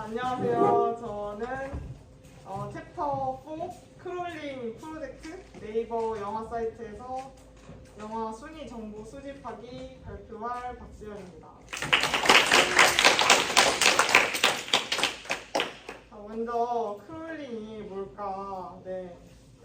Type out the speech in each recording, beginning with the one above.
안녕하세요. 저는 챕터 4 크롤링 프로젝트 네이버 영화 사이트에서 영화 순위 정보 수집하기 발표할 박지연입니다. 먼저 크롤링이 뭘까? 네,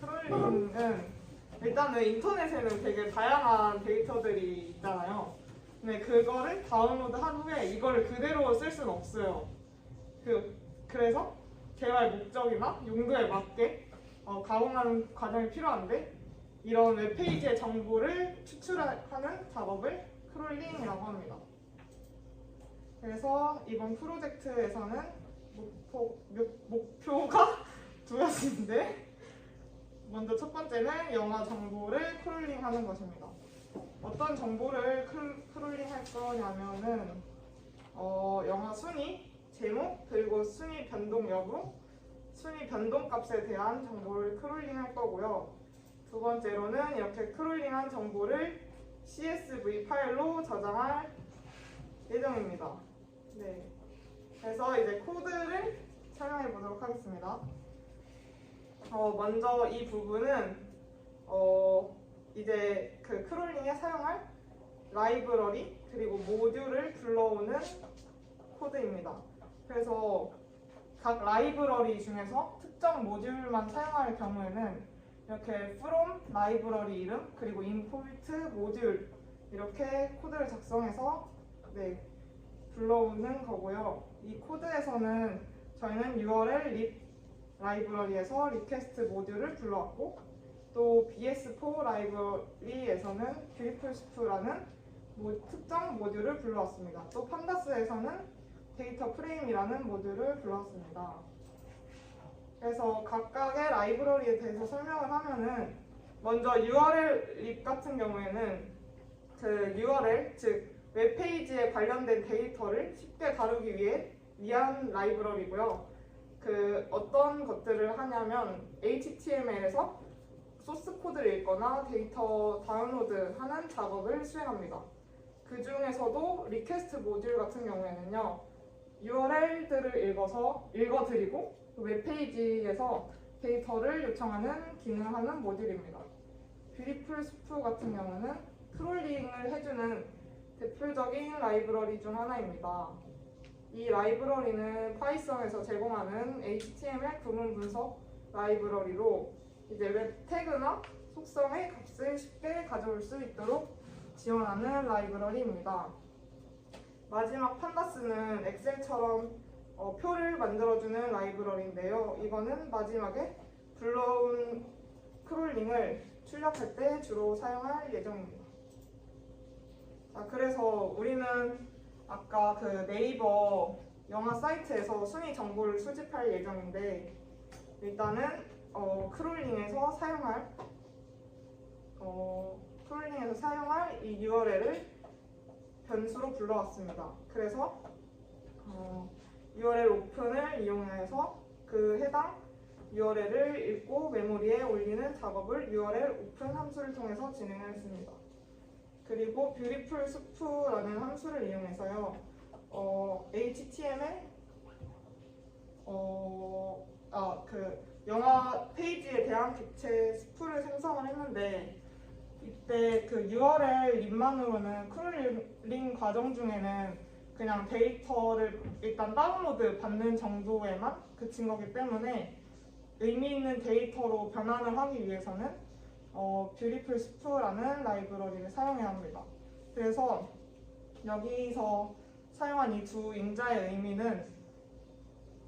크롤링은 일단은 인터넷에는 되게 다양한 데이터들이 있잖아요. 근데 그거를 다운로드 한 후에 이거를 그대로 쓸 수는 없어요. 그래서 개발 목적이나 용도에 맞게 가공하는 과정이 필요한데 이런 웹페이지의 정보를 추출하는 작업을 크롤링이라고 합니다. 그래서 이번 프로젝트에서는 목표가 두 가지인데 먼저 첫 번째는 영화 정보를 크롤링하는 것입니다. 어떤 정보를 크롤링할 거냐면은 영화 순위, 제목, 그리고 순위 변동 여부, 순위 변동 값에 대한 정보를 크롤링할 거고요. 두 번째로는 이렇게 크롤링한 정보를 CSV 파일로 저장할 예정입니다. 네. 그래서 이제 코드를 설명해 보도록 하겠습니다. 먼저 이 부분은 이제 그 크롤링에 사용할 라이브러리 그리고 모듈을 불러오는 코드입니다. 그래서 각 라이브러리 중에서 특정 모듈만 사용할 경우에는 이렇게 from 라이브러리 이름 그리고 import 모듈 이렇게 코드를 작성해서 불러오는 거고요. 이 코드에서는 저희는 URL lib 라이브러리에서 리퀘스트 모듈을 불러왔고 또 BS4 라이브러리에서는 뷰리풀스프라는 특정 모듈을 불러왔습니다. 또 판다스에서는 데이터 프레임이라는 모듈을 불러왔습니다. 그래서 각각의 라이브러리에 대해서 설명을 하면은 먼저 URL lib 같은 경우에는 그 URL 즉 웹페이지에 관련된 데이터를 쉽게 다루기 위한 라이브러리고요. 그 어떤 것들을 하냐면 HTML에서 소스 코드를 읽거나 데이터 다운로드하는 작업을 수행합니다. 그 중에서도 리퀘스트 모듈 같은 경우에는요, URL들을 읽어드리고 웹페이지에서 데이터를 요청하는 기능을 하는 모듈입니다. 뷰리풀스프 같은 경우는 크롤링을 해주는 대표적인 라이브러리 중 하나입니다. 이 라이브러리는 파이썬에서 제공하는 HTML 구문 분석 라이브러리로 이제 웹 태그나 속성의 값을 쉽게 가져올 수 있도록 지원하는 라이브러리입니다. 마지막 판다스는 엑셀처럼 표를 만들어주는 라이브러리인데요. 이거는 마지막에 불러온 크롤링을 출력할 때 주로 사용할 예정입니다. 자, 그래서 우리는 아까 그 네이버 영화 사이트에서 순위 정보를 수집할 예정인데 일단은 크롤링에서 사용할 이 URL을 변수로 불러왔습니다. 그래서 URL 오픈을 이용해서 그 해당 URL을 읽고 메모리에 올리는 작업을 URL 오픈 함수를 통해서 진행했습니다. 그리고 뷰리풀스프라는 함수를 이용해서요, HTML 그 영화 페이지에 대한 객체 스프를 생성을 했는데 이때 그 URL 립만으로는 크롤링 과정 중에는 그냥 데이터를 일단 다운로드 받는 정도에만 그친 거기 때문에 의미 있는 데이터로 변환을 하기 위해서는 뷰리풀스프라는 라이브러리를 사용해야 합니다. 그래서 여기서 사용한 이 두 인자의 의미는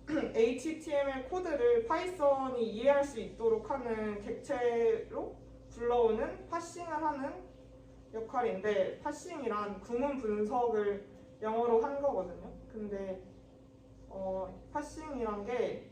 HTML 코드를 파이썬이 이해할 수 있도록 하는 객체로 불러오는 파싱을 하는 역할인데, 파싱이란 구문 분석을 영어로 한 거거든요. 근데 파싱이란 게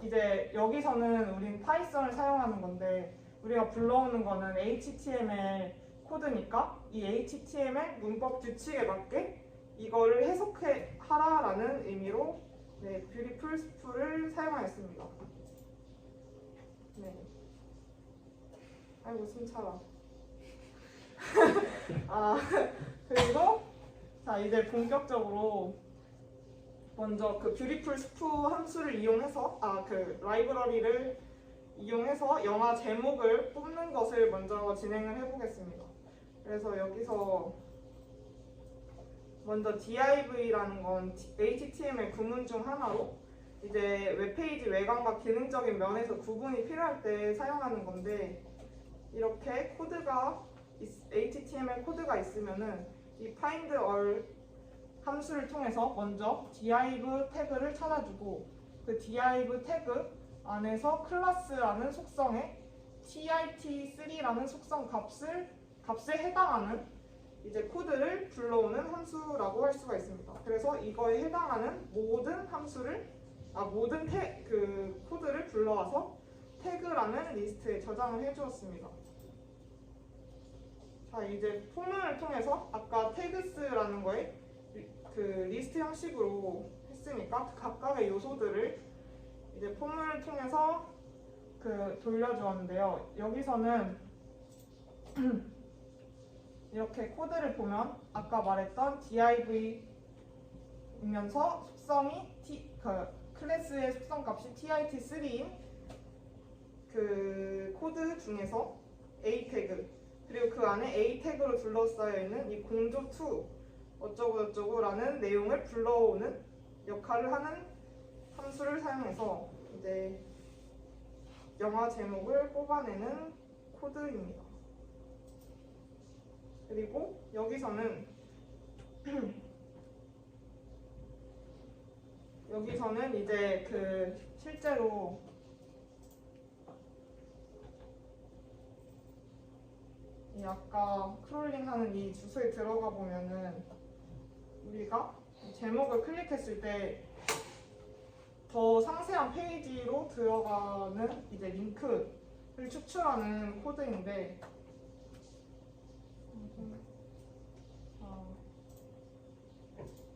이제 여기서는 우린 파이썬을 사용하는 건데 우리가 불러오는 거는 HTML 코드니까 이 HTML 문법 규칙에 맞게 이거를 해석해 하라라는 의미로 뷰리풀스프를 사용하였습니다. 네. 아이고 숨차라. 그리고 자 이제 본격적으로 먼저 그 뷰티풀 스프 함수를 이용해서 그 라이브러리를 이용해서 영화 제목을 뽑는 것을 먼저 진행을 해보겠습니다. 그래서 여기서 먼저 div라는 건 HTML 구문 중 하나로 이제 웹페이지 외관과 기능적인 면에서 구분이 필요할 때 사용하는 건데, 이렇게 코드가 HTML 코드가 있으면은 이 find all 함수를 통해서 먼저 div 태그를 찾아주고, 그 div 태그 안에서 클래스라는 속성에 tit3라는 속성 값에 해당하는 이제 코드를 불러오는 함수라고 할 수가 있습니다. 그래서 이거에 해당하는 모든 그 코드를 불러와서 태그라는 리스트에 저장을 해주었습니다. 자, 이제 포문을 통해서 아까 태그스라는 거에 그 리스트 형식으로 했으니까 그 각각의 요소들을 이제 포문을 통해서 그 돌려주었는데요. 여기서는 이렇게 코드를 보면 아까 말했던 div이면서 속성이 클래스의 속성 값이 tit3인 그 코드 중에서 a 태그, 그리고 그 안에 a 태그로 둘러싸여 있는 이 공조2 어쩌고저쩌고라는 내용을 불러오는 역할을 하는 함수를 사용해서 이제 영화 제목을 뽑아내는 코드입니다. 그리고 여기서는 이제 그 실제로 이 아까 크롤링하는 이 주소에 들어가 보면은 우리가 제목을 클릭했을 때 더 상세한 페이지로 들어가는 이제 링크를 추출하는 코드인데,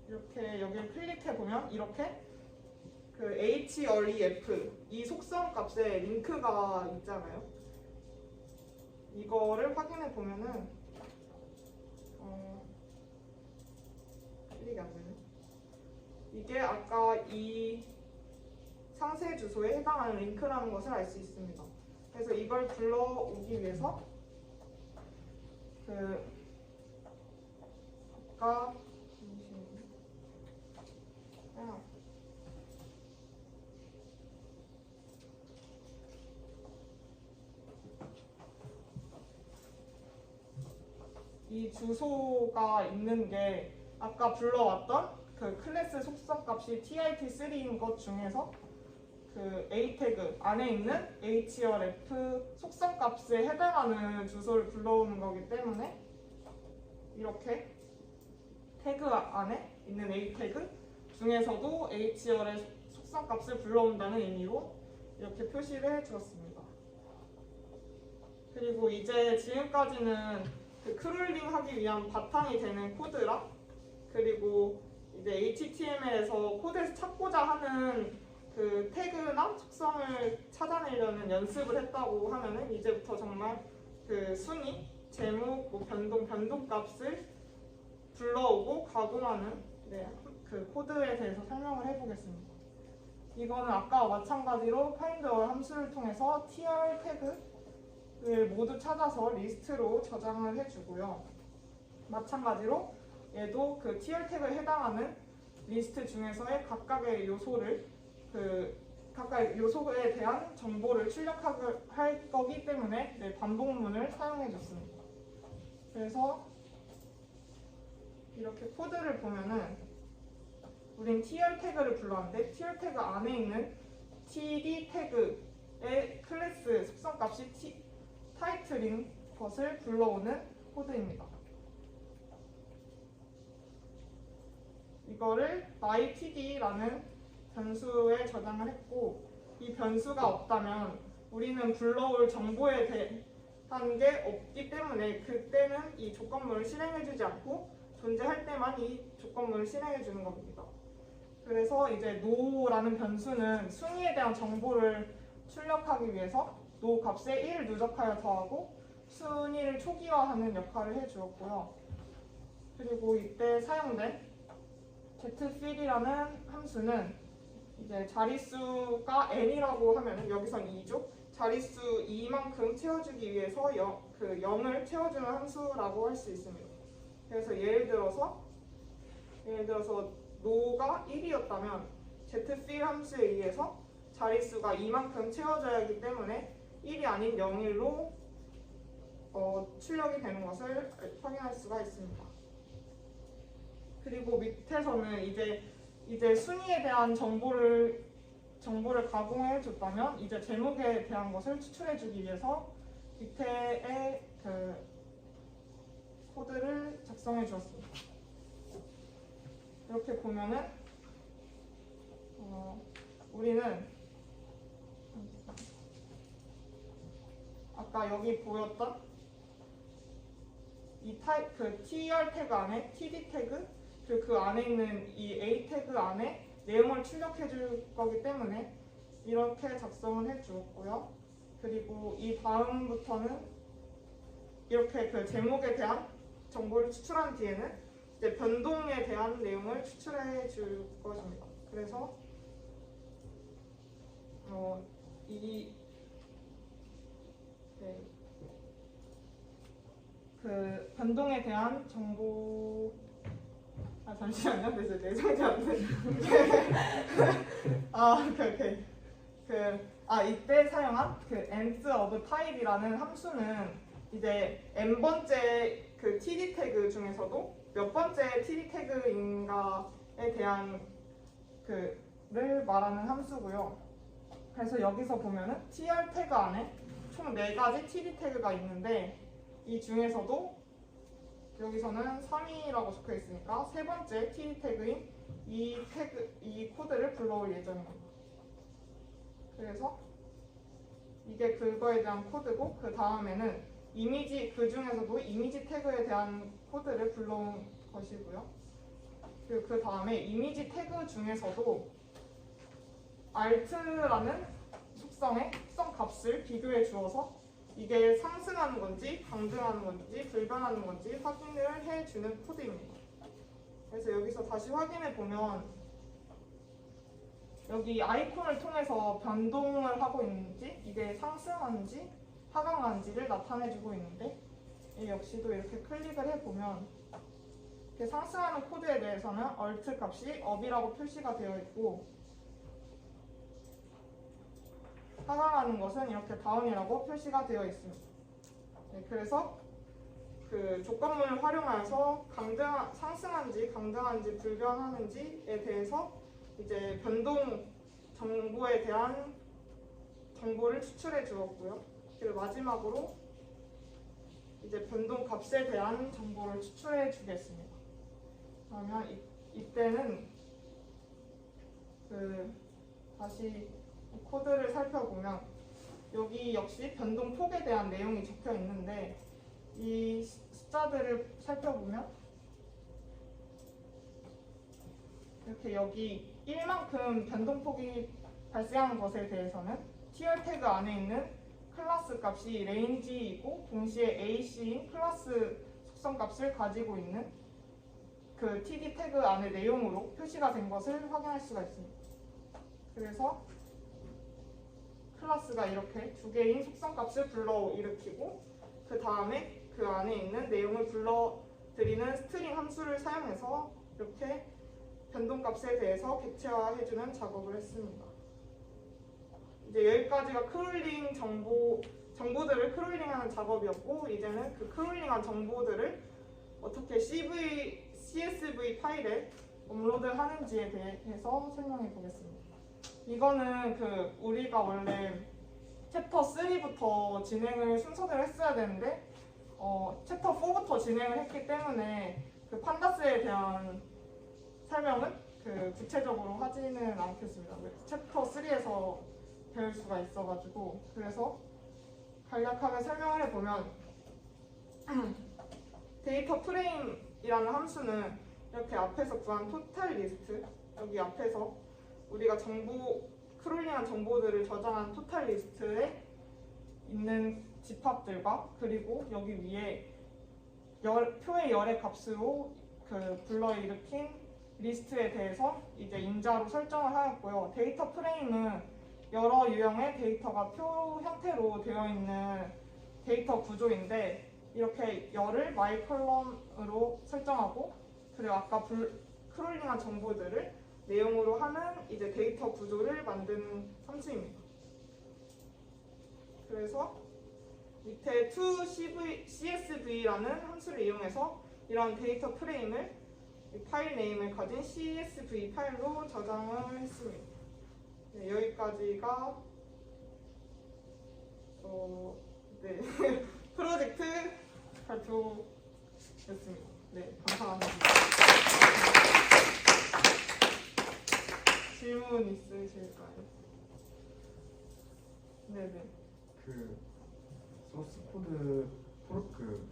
이렇게 여기를 클릭해 보면 이렇게 그 href 이 속성 값에 링크가 있잖아요. 이거를 확인해 보면은 클릭이 안 되네. 이게 아까 이 상세 주소에 해당하는 링크라는 것을 알 수 있습니다. 그래서 이걸 불러오기 위해서 그 아까 이 주소가 있는 게 아까 불러왔던 그 클래스 속성 값이 tit3인 것 중에서 그 a 태그 안에 있는 href 속성 값에 해당하는 주소를 불러오는 거기 때문에 이렇게 태그 안에 있는 a 태그 중에서도 hr의 속성 값을 불러온다는 의미로 이렇게 표시를 해주었습니다. 그리고 이제 지금까지는 그 크롤링 하기 위한 바탕이 되는 코드랑, 그리고 이제 HTML에서 코드에서 찾고자 하는 그 태그나 속성을 찾아내려는 연습을 했다고 하면은 이제부터 정말 그 순위, 제목, 뭐 변동 값을 불러오고 가공하는 그 코드에 대해서 설명을 해보겠습니다. 이거는 아까와 마찬가지로 find all 함수를 통해서 tr 태그를 모두 찾아서 리스트로 저장을 해주고요. 마찬가지로 얘도 그 tr 태그에 해당하는 리스트 중에서의 각각의 요소를 각각의 요소에 대한 정보를 출력할 거기 때문에 반복문을 사용해 줬습니다. 그래서 이렇게 코드를 보면은 우린 tr 태그를 불렀는데 tr 태그 안에 있는 td 태그의 클래스 속성 값이 타이틀인 것을 불러오는 코드입니다. 이거를 mytd라는 변수에 저장을 했고, 이 변수가 없다면 우리는 불러올 정보에 대한 게 없기 때문에 그때는 이 조건문을 실행해주지 않고 존재할 때만 이 조건문을 실행해주는 겁니다. 그래서 이제 no라는 변수는 순위에 대한 정보를 출력하기 위해서 no 값에 1을 누적하여 더하고 순위를 초기화하는 역할을 해주었고요. 그리고 이때 사용된 zfill이라는 함수는 이제 자릿수가 n이라고 하면 여기선 2죠. 자릿수 2만큼 채워주기 위해서 그 0을 채워주는 함수라고 할 수 있습니다. 그래서 예를 들어서 노가 1이었다면 zfill 함수에 의해서 자릿수가 2만큼 채워져야 하기 때문에 1이 아닌 0일로 출력이 되는 것을 확인할 수가 있습니다. 그리고 밑에서는 이제 순위에 대한 정보를 가공해 줬다면 이제 제목에 대한 것을 추출해 주기 위해서 밑에의 그 코드를 작성해 주었습니다. 이렇게 보면은 우리는 아까 여기 보였던 이 그 TR 태그 안에 TD 태그 그 안에 있는 이 A 태그 안에 내용을 출력해 줄 거기 때문에 이렇게 작성을 해 주었고요. 그리고 이 다음부터는 이렇게 그 제목에 대한 정보를 추출한 뒤에는 이제 변동에 대한 내용을 추출해 줄 것입니다. 그래서 그 변동에 대한 정보 잠시만요. 그래서 내정지 안 돼. 오케이. 이때 사용한 그 nth of type이라는 함수는 이제 n번째 그 td 태그 중에서도 몇 번째 td 태그인가에 대한 그를 말하는 함수고요. 그래서 여기서 보면은 tr 태그 안에 총 4가지 td 태그가 있는데 이 중에서도 여기서는 3이라고 적혀 있으니까 세 번째 td 태그인 이 코드를 불러올 예정입니다. 그래서 이게 그거에 대한 코드고 그 다음에는 그 중에서도 이미지 태그에 대한 코드를 불러온 것이고요. 그리고 그 다음에 이미지 태그 중에서도 alt라는 속성 값을 비교해 주어서 이게 상승하는 건지 강등하는 건지 불변하는 건지 확인을 해주는 코드입니다. 그래서 여기서 다시 확인해 보면 여기 아이콘을 통해서 변동을 하고 있는지 이게 상승하는지 하강하는지를 나타내주고 있는데 이 역시도 이렇게 클릭을 해보면 이렇게 상승하는 코드에 대해서는 alt 값이 up이라고 표시가 되어 있고 하강하는 것은 이렇게 down이라고 표시가 되어 있습니다. 네, 그래서 그 조건문을 활용해서 상승한지 강등한지 불변하는지에 대해서 이제 변동 정보에 대한 정보를 추출해 주었고요. 그리고 마지막으로 이제 변동 값에 대한 정보를 추출해 주겠습니다. 그러면 이때는 다시 코드를 살펴보면 여기 역시 변동 폭에 대한 내용이 적혀 있는데 이 숫자들을 살펴보면 이렇게 여기 1만큼 변동폭이 발생한 것에 대해서는 tr 태그 안에 있는 클래스 값이 range이고 동시에 AC인 클래스 속성 값을 가지고 있는 그 td 태그 안의 내용으로 표시가 된 것을 확인할 수가 있습니다. 그래서 클래스가 이렇게 두 개인 속성 값을 불러일으키고 그 다음에 그 안에 있는 내용을 불러들이는 스트링 함수를 사용해서 이렇게 변동값에 대해서 객체화해주는 작업을 했습니다. 이제 여기까지가 크롤링 정보들을 크롤링하는 작업이었고 이제는 그 크롤링한 정보들을 어떻게 CSV 파일에 업로드하는지에 대해서 설명해 보겠습니다. 이거는 우리가 원래 챕터 3부터 진행을 순서대로 했어야 되는데 챕터 4부터 진행을 했기 때문에 그 판다스에 대한 설명은 구체적으로 하지는 않겠습니다. 챕터 3에서 배울 수가 있어가지고 그래서 간략하게 설명을 해보면 데이터 프레임이라는 함수는 이렇게 앞에서 구한 토탈 리스트 여기 앞에서 우리가 크롤링한 정보들을 저장한 토탈 리스트에 있는 집합들과 그리고 여기 위에 표의 열의 값으로 불러일으킨 리스트에 대해서 이제 인자로 설정을 하였고요. 데이터 프레임은 여러 유형의 데이터가 표 형태로 되어 있는 데이터 구조인데 이렇게 열을 마이 컬럼으로 설정하고 그리고 아까 크롤링한 정보들을 내용으로 하는 이제 데이터 구조를 만드는 함수입니다. 그래서 밑에 toCSV라는 함수를 이용해서 이런 데이터 프레임을 파일 네임을 가진 CSV 파일로 저장을 했습니다. 네, 여기까지가 네, 프로젝트 발표였습니다. 네, 감사합니다. 질문 있으실까요? 네네. 그 소스 코드 그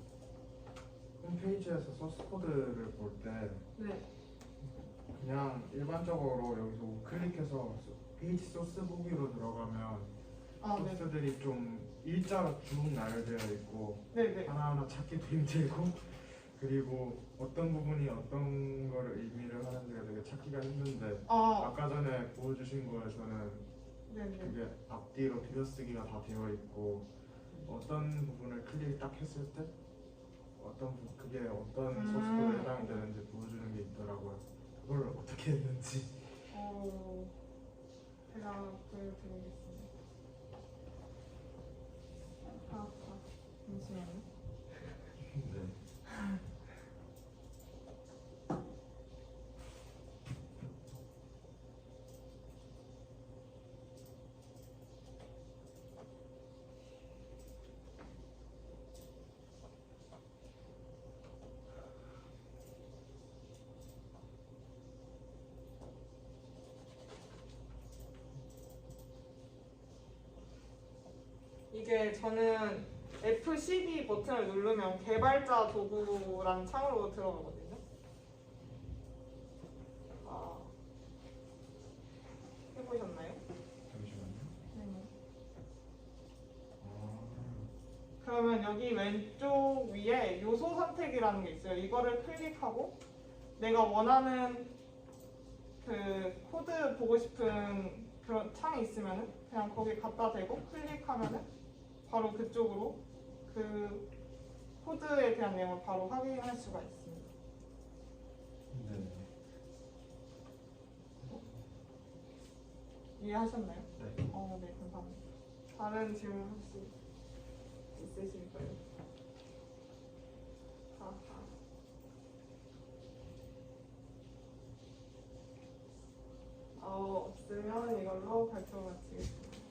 홈페이지에서 소스 코드를 볼 때 네. 그냥 일반적으로 여기서 우클릭해서 페이지 소스 보기로 들어가면 네. 소스들이 좀 일자로 쭉 나열되어 있고 네네. 하나하나 찾기도 힘들고 그리고 어떤 부분이 어떤 거를 의미를 하는지가 되게 찾기가 힘든데 아까 전에 보여주신 거에서는 네네. 그게 앞뒤로 비교쓰기가 다 되어 있고 어떤 부분을 클릭 딱 했을 때 그게 어떤 소스코드에 해당이 되는지 보여주는 게 있더라고요. 그걸 어떻게 했는지. 제가 보여드리겠습니다. 잠시만요. 네. 이게 저는 F12 버튼을 누르면 개발자 도구라는 창으로 들어가거든요. 해보셨나요? 잠시만요. 네. 그러면 여기 왼쪽 위에 요소 선택이라는 게 있어요. 이거를 클릭하고 내가 원하는 그 코드 보고 싶은 그런 창이 있으면은 그냥 거기 갖다 대고 클릭하면은 바로 그쪽으로 그 코드에 대한 내용을 바로 확인할 수가 있습니다. 네. 이해하셨나요? 네. 네, 감사합니다. 다른 질문 혹시 있으실까요? 없으면 이걸로 발표 마치겠습니다.